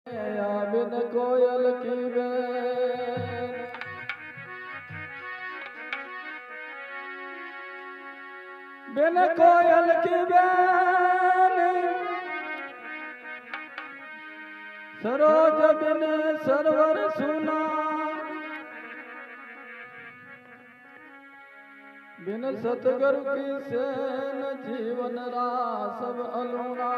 बिन कोयल की बेन बिन कोयल की बेन सरोज बिन सरवर सुना बिन सतगुरु की सेन जीवन रा सब अलूना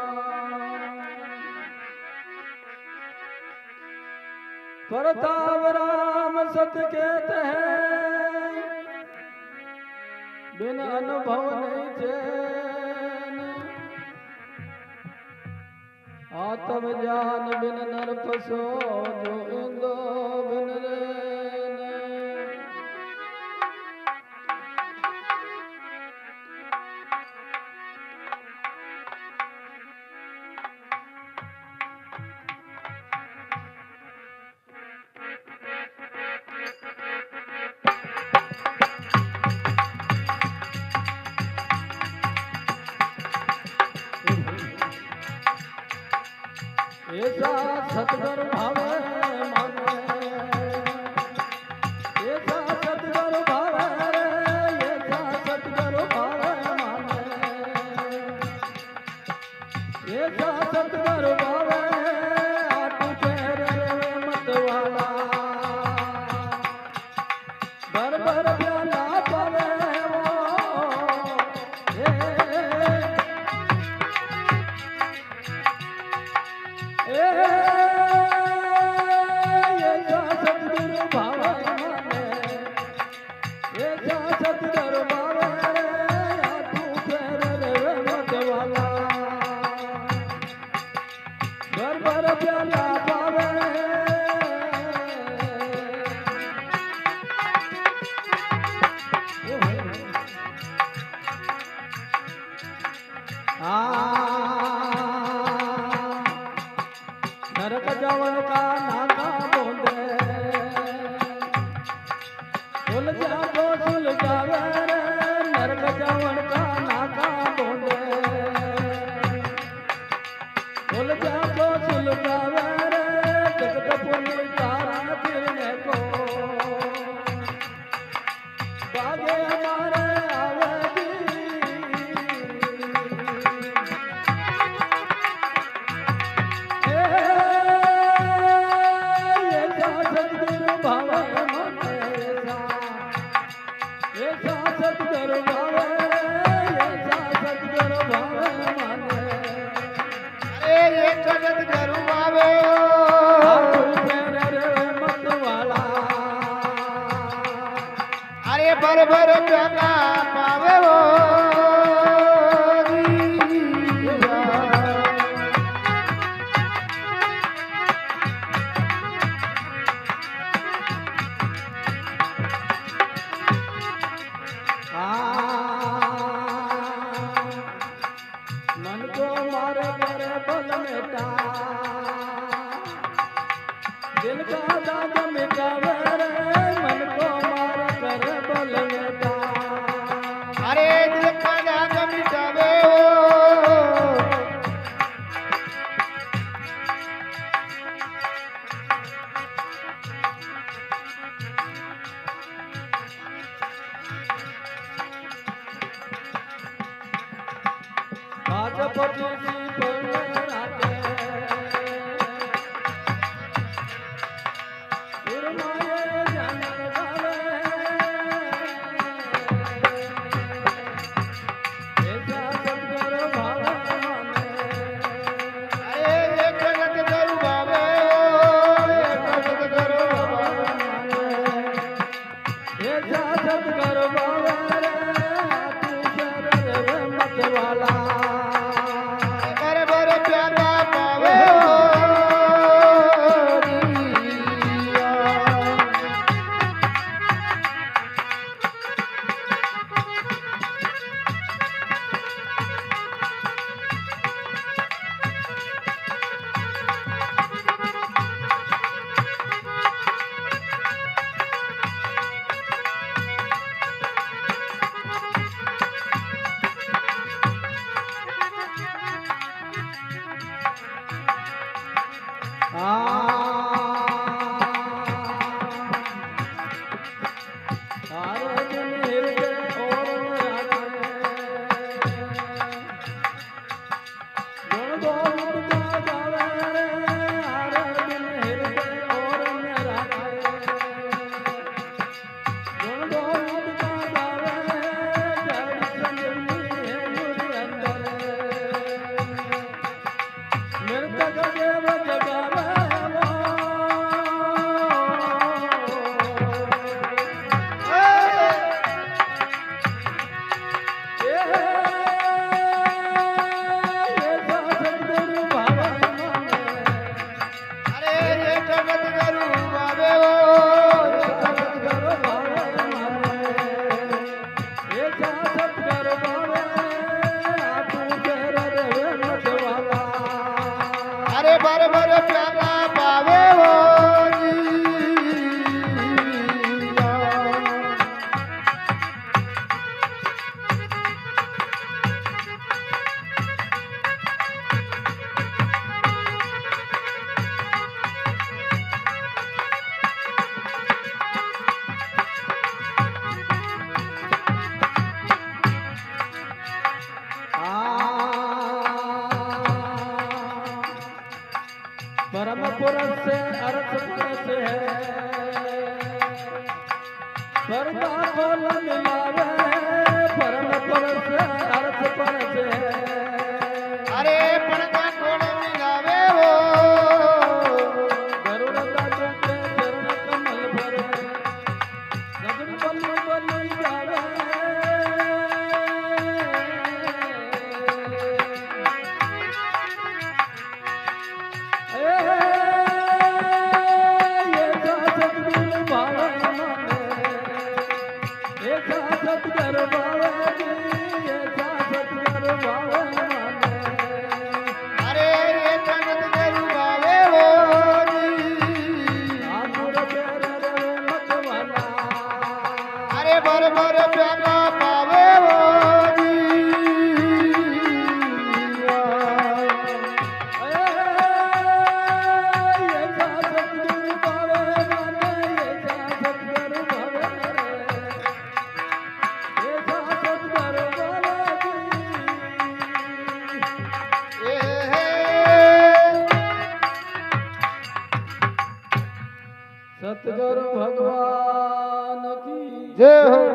प्रताप राम सत कहते हैं बिन अनुभव नहीं चैन आत्म ज्ञान बिन नर पसो जो इंदो बिन रैन ऐसा सतगुरु भावे माने ऐसा सतगुरु भावे ऐसा सतगुरु भावे माने ऐसा सतगुरु भावे आटू पैर मत वाला बर बर प्याला पावे सतगुरु बाबा तू फेर मत वाला घर भर प्याला पावे नरक जवन का नाका बोंदे सुल जा तो सुल जावे रे नरक जवन का नाका बोंदे सुल जा तो सुल जावे रे जगत पुण्य तारण फिरने को बागे हमारे आवेगी सतगुरु भावे ऐसा सतगुरु भावे ऐसा सतगुरु भावे माने अरे एक सतगुरु भावे मत वाला अरे भर भर प्याला पावे हो मन को मारे करे बल मेटा दिल का दाग मिटावे रे मन को मारे करे बल मेटा अरे दिल का दाग मिटावे हो राजपति जी पढ़ने राते उर्माए जानन गावे ऐसा सतगुरु भावे माने अरे एक सतगुरु भावे एक सतगुरु भावे ऐसा सतगुरु भावे रे तू फेर मत वाला परम पुरुष से अर्थ पुरुष है पर्दा खोल मिलावे परम पुरुष से अर्थ पुरुष है अरे પડદા કોણ મિલાવે હો गरुड़ दादू के चरण कमल भर गगन बलि बलि जावे सतगर बाबा जी ऐसा सतगर बाबा माने અરે એ જગત ગરુ ગાવે હો આતુર પેર રે મતવાલા અરે ભર ભર પ્યાલા પાવે હો ऐसा सतगर बाबा माने ऐसा सतगर बाबा ऐसा सतगर बाबा जी એ सतगुरु भगवान की જય હો